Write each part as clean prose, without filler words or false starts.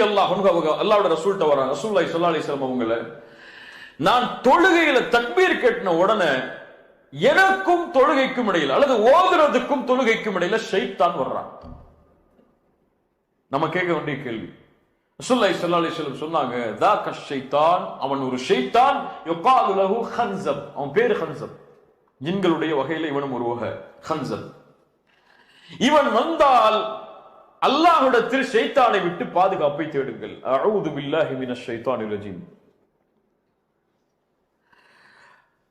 அல்லாஹ்வுடைய ரசூல்ட்ட வராங்க. ரசூலுல்லாஹி ஸல்லல்லாஹு அலைஹி வஸல்லம் அவங்கள, நான் தொழுகையில தக்பீர் கட்டின உடனே எனக்கும் தொழுகைக்கும் இடையில அல்லது ஓதுறதுக்கும் தொழுகைக்கும் இடையில ஷைத்தான் வர்றான். நம்ம கேட்க வேண்டிய கேள்வி. ரசூலுல்லாஹி ஸல்லல்லாஹு அலைஹி வஸல்லம் சொன்னாங்க, தாக்க ஷைத்தான், அவன் ஒரு ஷைத்தான், யுகாலு லஹு ஹன்ஸப், அவன் பேரு ஹன்ஸப், ஜின்களுடைய வகையில இவனும் ஒரு வகை ஹன்ஸப். இவன் வந்தால் அல்லாஹ்விடத்தில் ஷைத்தானை விட்டு பாதுகாப்பை தேடுங்கள். அஊது பில்லாஹி மினஷ் ஷைத்தானிர் ரஜீம்.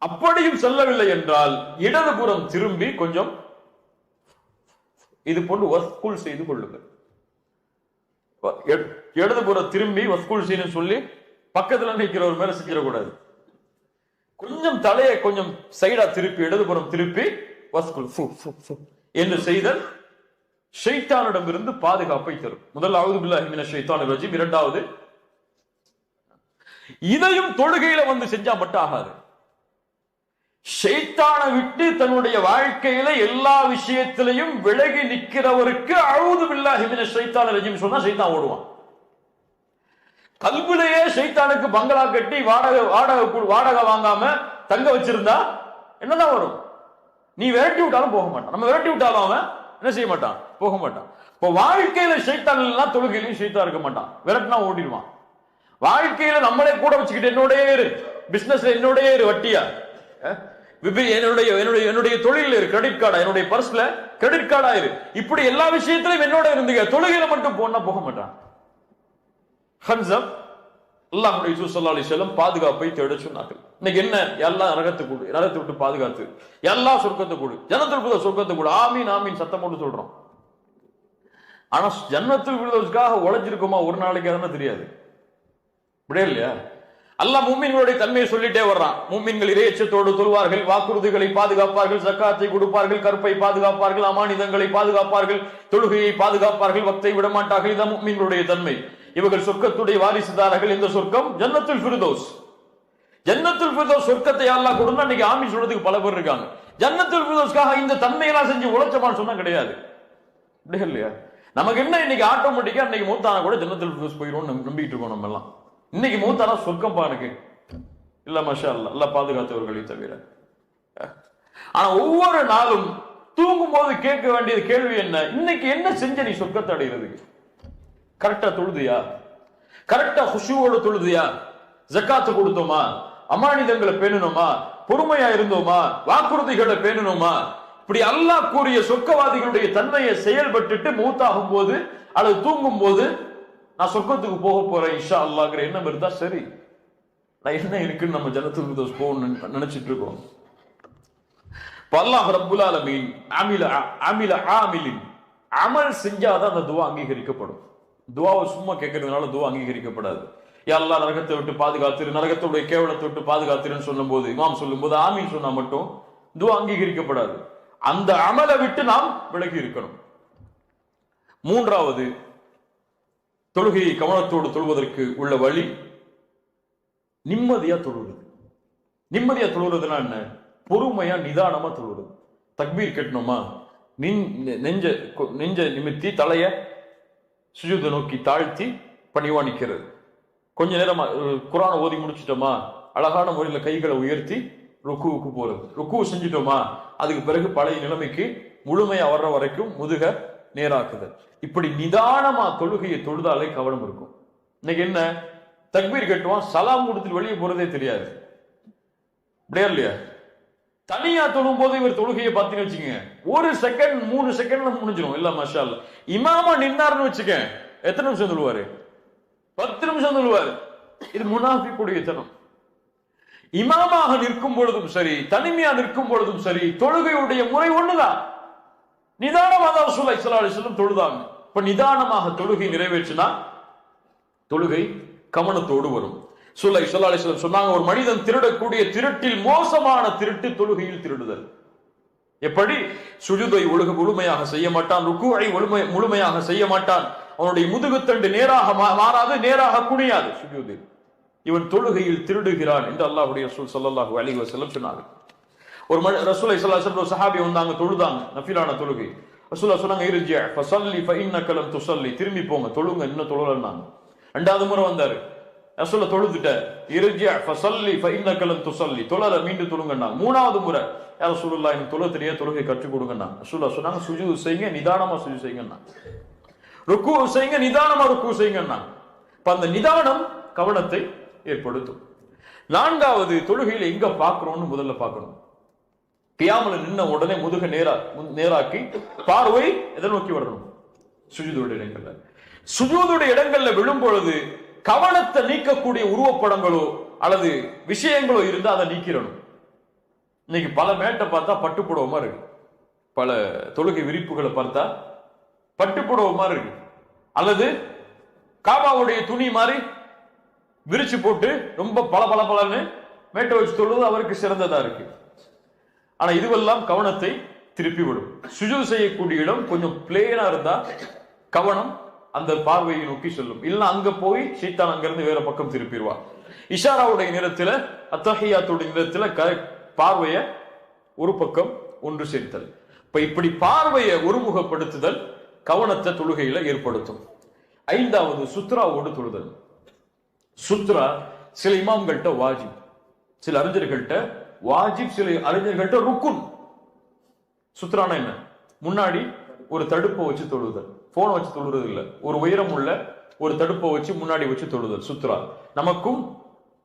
அப்படியும் செல்லவில்லை என்றால் இடதுபுறம் திரும்பி கொஞ்சம் இது போன்று வஸ்குல் செய்து கொள்ளுங்கள். இடதுபுறம் திரும்பி வஸ்குல் செய்யணும் சொல்லி பக்கத்துல நிற்கிறவர் மேல செஞ்சிடக்கூடாது. கொஞ்சம் தலையை கொஞ்சம் சைடா திருப்பி இடதுபுறம் திருப்பி வஸ்குல் என்று செய்தல் ஷைத்தானிடமிருந்து பாதுகாப்பை தரும். முதல் அஊது பில்லாஹி மினஷ் ஷைத்தானிர் ரஜீம். இரண்டாவது, இதையும் தொழுகையில வந்து செஞ்சா மட்டும் ஆகாது. ஷைத்தானை விட்டு தன்னுடைய வாழ்க்கையில எல்லா விஷயத்திலையும் விலகி நிற்கிறவருக்கு அஊது பில்லாஹி மினஷ் ஷைத்தானிர் ரஜீம் சொன்னா ஷைத்தான் ஓடுவான். கல்விலேயே ஷைத்தானுக்கு பங்களா கட்டி வாடகை வாங்காம தங்க வச்சிருந்தா என்னதான் வரும்? நீ விரட்டி விட்டாலும் போக மாட்டான். நம்ம விரட்டி விட்டாலும் அவன் என்ன செய்ய மாட்டான்? போக மாட்டான். இப்போ வாழ்க்கையில ஷைத்தான் இல்லைன்னா தொழுகையிலையும் ஷைத்தான் இருக்க மாட்டான். விரட்டினா ஓடிடுவான். வாழ்க்கையில நம்மளே கூட வச்சுக்கிட்டு என்னோடய இரு, பிசினஸ்ல என்னோடய இரு, வட்டியா என்னுடைய தொழில இரு, கிரெடிட் கார்டா, என்னுடைய பர்ஸ்ல கிரெடிட் கார்டா இரு, இப்படி எல்லா விஷயத்திலும் என்னோட இருந்துங்க, தொழுகையில மட்டும் போனா போக மாட்டான். ஹன்ஸப் அல்லாஹ்வுடைய ரசூல் ஸல்லல்லாஹு அலைஹி வஸல்லம் பாதுகாப்பை தேட சொன்னார்கள். இன்னைக்கு என்ன? எல்லாம் நரகத்தை விட்டு பாதுகாத்து, எல்லாம் சொர்க்கத்தை கொடு, ஜன்னத்துல் ஃபிர்தௌஸ் சொர்க்கத்தை கொடு, ஆமீன் ஆமீன் சத்தம் போட்டு சொல்றோம். ஆனா ஜன்னத்துல் ஃபிர்தௌஸ்க்காக உழைச்சிருக்குமா ஒரு நாளைக்கு அதெல்லாம் தெரியாது. இப்படியே இல்லையா? அல்லாஹ் முஃமின்களுடைய தன்மையை சொல்லிட்டே வர்றான். முஃமின்கள் இறையச்சத்தோடு தொழுவார்கள், வாக்குறுதிகளை பாதுகாப்பார்கள், ஜக்காத்தை கொடுப்பார்கள், கற்பை பாதுகாப்பார்கள், அமானிதங்களை பாதுகாப்பார்கள், தொழுகையை பாதுகாப்பார்கள், வக்தை விடமாட்டார்கள். இதான் முஃமின்களுடைய தன்மை. இவர்கள் சொர்க்கத்துடைய வாரிசுதாரர்கள். இந்த சொர்க்கம் ஜன்னத்துல் ஃபிர்தௌஸ். ஜன்னத்துல் ஃபிர்தௌஸ் சொர்க்கத்தை அல்லாஹ் கொடுத்தா இன்னைக்கு ஆமீன் சொல்றதுக்கு பல பேர் இருக்காங்க. ஜன்னத்துல் ஃபிர்தௌஸ்க்காக இந்த தன்மையெல்லாம் செஞ்சு உழைச்சமான்னு சொன்னா கிடையாது. அப்படி இல்லையா? நமக்கு என்ன இன்னைக்கு ஆட்டோமேட்டிக்கா இன்னைக்கு மூத்தானா கூட ஜன்னத்துல் ஃபிர்தௌஸ் போயிடும்னு நம்பிட்டு இருக்கோம் நம்ம எல்லாம். இன்னைக்கு மூத்தானா சொர்க்கம் பானுக்கு இல்ல, மாஷா அல்லாஹ், அல்லாஹ் பாதுகாத்தவர்களை தவிர. ஆனா ஒவ்வொரு நாளும் தூங்கும் போது கேட்க வேண்டியது கேள்வி என்ன? இன்னைக்கு என்ன செஞ்ச நீ சொர்க்கத்தை அடைகிறதுக்கு? கரெக்டா தொழுதியா? கரெக்டா குஷுவோடு தொழுதியா? ஜக்காத்து கொடுத்தோமா? அமானிதங்களை பேணணுமா? பொறுமையா இருந்தோமா? வாக்குறுதிகளை பேணணுமா? இப்படி அல்லாஹ் கூறிய சொர்க்கவாதிகளுடைய தன்மையை செயல்பட்டுட்டு மூத்தாகும் போது அல்லது தூங்கும் போது நான் சொர்க்கத்துக்கு போக போறேன் இன்ஷா அல்லாஹ்ங்கிற எண்ணம் இருந்தா சரி. நான் என்ன இருக்குன்னு நம்ம ஜன்னத்துல் ஃபிர்தௌஸ் போகணும்னு நினைச்சிட்டு இருக்கோம். அல்லாஹ் ரப்புல் ஆலமீன் ஆமிலின் அமல் செஞ்சாதான் அந்த துவா அங்கீகரிக்கப்படும். துவாவை சும்மா கேட்கறதுனால துவா அங்கீகரிக்கப்படாது. யா அல்லாஹ் நரகத்தை விட்டு பாதுகாத்திரு, நரகத்துடைய கேவலத்தை விட்டு பாதுகாத்திருன்னு சொல்லும் போது, இமாம் சொல்லும் போது ஆமீன் சொன்னா மட்டும் துவா அங்கீகரிக்கப்படாது. அந்த அமலை விட்டு நாம் விலகி இருக்கணும். மூன்றாவது, தொழுகையை கவனத்தோடு தொழுவதற்கு உள்ள வழி நிம்மதியா தொழுவது. நிம்மதியா தொழுவதுனா என்ன? பொறுமையா நிதானமா தொழுவது. தக்பீர் கட்டணுமா, நெஞ்ச நிமித்தி தலைய சுஜூதை நோக்கி தாழ்த்தி பணிவா நிக்கிறது. கொஞ்ச நேரம் குர்ஆனை ஓதி முடிச்சிட்டோமா, அழகான முறையில் கைகளை உயர்த்தி ருக்குவுக்கு போறது. ருக்கு செஞ்சிட்டோமா, அதுக்கு பிறகு பழைய நிலைமைக்கு முழுமையா வர்ற வரைக்கும் முதுக நேராக்குதல். இப்படி நிதானமா தொழுகையை தொழுதாலே கவனம் இருக்கும். இன்னைக்கு என்ன? தக்பீர் கட்டுவான், சலாம் கொடுத்து வெளியே போறதே தெரியாது. அப்படியா இல்லையா? தனியா தொழும் போது இவர் தொழுகையை பார்த்தீங்கன்னு வச்சுக்கோங்க, 1 செகண்ட் 3 செகண்ட்ல முடிஞ்சிடும். இல்ல மாஷா அல்லாஹ். இமாமா நின்னாருன்னு வச்சுக்க, எத்தனை நிமிஷம் சொல்லுவாரு? 10 நிமிஷம் சொல்லுவாரு. இது முனாஃபிக்குடைய தனம். இமாமாக நிற்கும் பொழுதும் சரி, தனிமையா நிற்கும் பொழுதும் சரி, தொழுகையுடைய முறை ஒண்ணுதான். நிதானமாக ரசூலுல்லாஹி ஸல்லல்லாஹு அலைஹி வஸல்லம் தொழுதாங்க. இப்ப நிதானமாக தொழுகை நிறைவேற்றினா தொழுகை கவனத்தோடு வரும். ரசூலுல்லாஹி ஸல்லல்லாஹு அலைஹி வஸல்லம் சொன்னாங்க, ஒரு மனிதன் திருடக்கூடிய திருட்டில் மோசமான திருட்டு தொழுகையில் திருடுதல். எப்படி? சுஜூதை முழுமையாக செய்ய மாட்டான், ருக்குஐ முழுமையாக செய்ய மாட்டான், அவனுடைய முதுகுத்தண்டு நேராக மாறாது, நேராக குனியாது சுஜூதில். இவன் தொழுகையில் திருடுகிறான் என்று அல்லாஹ்வுடைய ரசூல் ஸல்லல்லாஹு அலைஹி வஸல்லம் சொன்னாங்க. ஒரு ரசூலுல்லாஹி ஸல்லல்லாஹு அலைஹி வஸல்லம் சஹாபி வந்தாங்க, தொழுதாங்க, நஃபிலான தொழுகை. ரசூலுல்லாஹ் சொன்னாங்க, இர்ஜி ஃபஸல்லி ஃபஇன்னக லம் துஸல்லி, திரும்பி போங்க, தொழுங்க, இன்னும் தொழலன்னாங்க. ரெண்டாவது முறை வந்தாரு, ரசூல தொழுதுட்ட இர்ஜி ஃபஸல்லி ஃபஇன்னக லன் துஸல்லி, தொழல மீண்டும் தொழுங்கன்னா. மூணாவது முறை யா ரசூலுல்லாஹ் எனக்கு தொழ தெரிய தொழுகை கற்றுக் கொடுங்கண்ணா. ரசூலுல்லாஹ் சொன்னாங்க சுஜூத் செய்யுங்க, நிதானமா சுஜூத் செய்யுங்கண்ணா. ருக்கு செய்யுங்க, நிதானமா ருக்கு செய்யுங்கண்ணா. அந்த நிதானம் கவனத்தை ஏற்படுத்தும். நான்காவது, தொழுகையில எங்க பார்க்கிறோம்னு முதல்ல பார்க்கணும். கியாமல நின்ன உடனே முதுக நேராக்கி பார்வை எதை நோக்கி வரணும்? சுஜூதுடைய இடங்கள்ல. சுஜூதுடைய இடங்கள்ல விழும் பொழுது கவனத்தை நீக்கக்கூடிய உருவப்படங்களோ அல்லது விஷயங்களோ இருந்தா அதை நீக்கிறணும். இன்னைக்கு பல மேட்டை பார்த்தா பட்டுப்புடவ மாதிரி இருக்கு, பல தொழுகை விரிப்புகளை பார்த்தா பட்டுப்புடவ மாதிரி இருக்கு, அல்லது காபாவுடைய துணி மாதிரி விரிச்சு போட்டு ரொம்ப பல பல பலன்னு மேட்டை வச்சு தொழுவது அவருக்கு சிறந்ததா இருக்கு. ஆனா இதுவெல்லாம் கவனத்தை திருப்பி விடும். சுஜூத் செய்யக்கூடிய இடம் கொஞ்சம் பிளேனா இருந்தா கவனம் அந்த பார்வையை நோக்கி செல்லும். இல்ல அங்க போய் ஷைத்தான் அங்கிருந்து வேற பக்கம் திருப்பிடுவா. இஷாராவுடைய நேரத்துல, அத்தஹியாத்துடைய நேரத்துல பார்வைய ஒரு பக்கம் ஒன்று சேர்த்தல். இப்படி பார்வையை ஒருமுகப்படுத்துதல் கவனத்தை தொழுகையில ஏற்படுத்தும். ஐந்தாவது, சுத்ராவோடு தொழுதல். சுத்ரா சில இமாம்கள்ட்ட வாஜிப், சில அறிஞர்கள்ட்ட வாஜிப், சில அறிஞர்கள்ட்ட ருக்குன். சுத்ரானா என்ன? முன்னாடி ஒரு தடுப்பை வச்சு தொழுதல், போனை வச்சு தொழுறது இல்ல, ஒரு உயரம் உள்ள ஒரு தடுப்பை வச்சு முன்னாடி வச்சு தொழுதல் சுத்ரா. நமக்கும்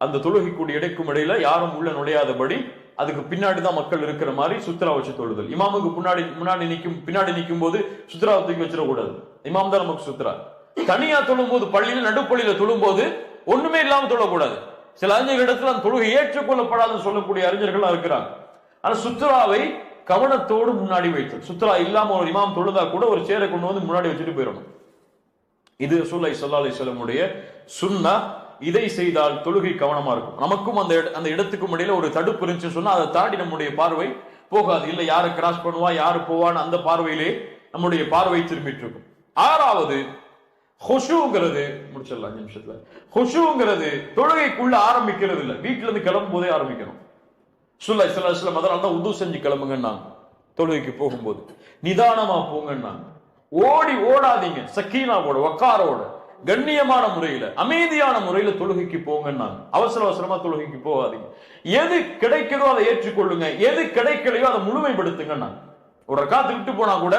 அந்த தொழுகைக்கூடிய இடைக்கும் இடையில யாரும் உள்ள நுழையாதபடி அதுக்கு பின்னாடி தான் மக்கள் இருக்கிற மாதிரி சுத்ரா வச்சு தொழுதல். இமாமுக்கு பின்னாடி நிற்கும் போது சுத்ரா தூக்கி வச்சிடக்கூடாது. இமாம் தான் நமக்கு சுத்ரா. தனியா தொழும் போது, பள்ளியில நடுப்பள்ளியில தொழும் போது ஒண்ணுமே இல்லாம தொழக்கூடாது. சில அறிஞர்களிடத்துல அந்த தொழுகை ஏற்றுக்கொள்ளப்படாதுன்னு சொல்லக்கூடிய அறிஞர்கள் இருக்கிறாங்க. ஆனா சுத்ராவை கவனத்தோடு முன்னாடி வைத்தல். சுத்ரா இல்லாம ஒரு இமாம் தொழுதா கூட ஒரு சேரை கொண்டு வந்து முன்னாடி வச்சுட்டு போயிடணும். இது ரசூலுல்லாஹி ஸல்லல்லாஹு அலைஹி வஸல்லம் உடைய சுன்னா. இதை செய்தால் தொழுகை கவனமா இருக்கும். நமக்கும் அந்த இடத்துக்கும் இடையில ஒரு தடுப்பு இருந்துச்சு சொன்னா அதை தாண்டி நம்முடைய பார்வை போகாது. இல்ல யாரு கிராஸ் பண்ணுவா, யாரு போவான்னு அந்த பார்வையிலே நம்முடைய பார்வை திரும்பிட்டு இருக்கும். ஆறாவது, ஹுஷூங்கிறது, முடிச்சிடலாம் 5 நிமிஷத்துல. ஹுஷூங்கிறது தொழுகைக்குள்ள ஆரம்பிக்கிறது இல்ல, வீட்டுல இருந்து கிளம்பும் போதே ஆரம்பிக்கணும். ஸல்லல்லாஹு அலைஹி வஸல்லம் அதனால தான் உது செஞ்சு கிளம்புங்கன்னா, தொழுகைக்கு போகும்போது நிதானமா போங்கன்னா, ஓடாதீங்க, சக்கீனாவோட வக்காரோட கண்ணியமான முறையில அமைதியான முறையில தொழுகைக்கு போங்கன்னா, அவசரமா தொழுகைக்கு போகாதீங்க. எது கிடைக்கிறதோ அதை ஏற்றுக்கொள்ளுங்க, எது கிடைக்கலையோ அதை முழுமைப்படுத்துங்கன்னா. ஒரு ரக்காத்து விட்டு போனா கூட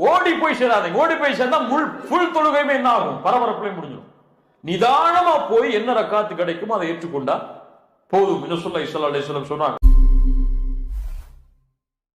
ஓடி போய் சேராதீங்க. ஓடி போய் சேர்ந்தா ஃபுல் தொழுகையுமே என்ன ஆகும்? பரபரப்புலையும் முடிஞ்சிடும். நிதானமா போய் என்ன ரக்காத்து கிடைக்குமோ அதை ஏற்றுக்கொண்டா போதும். இன்னும் ஸல்லல்லாஹு அலைஹி வஸல்லம் சொன்னாங்க.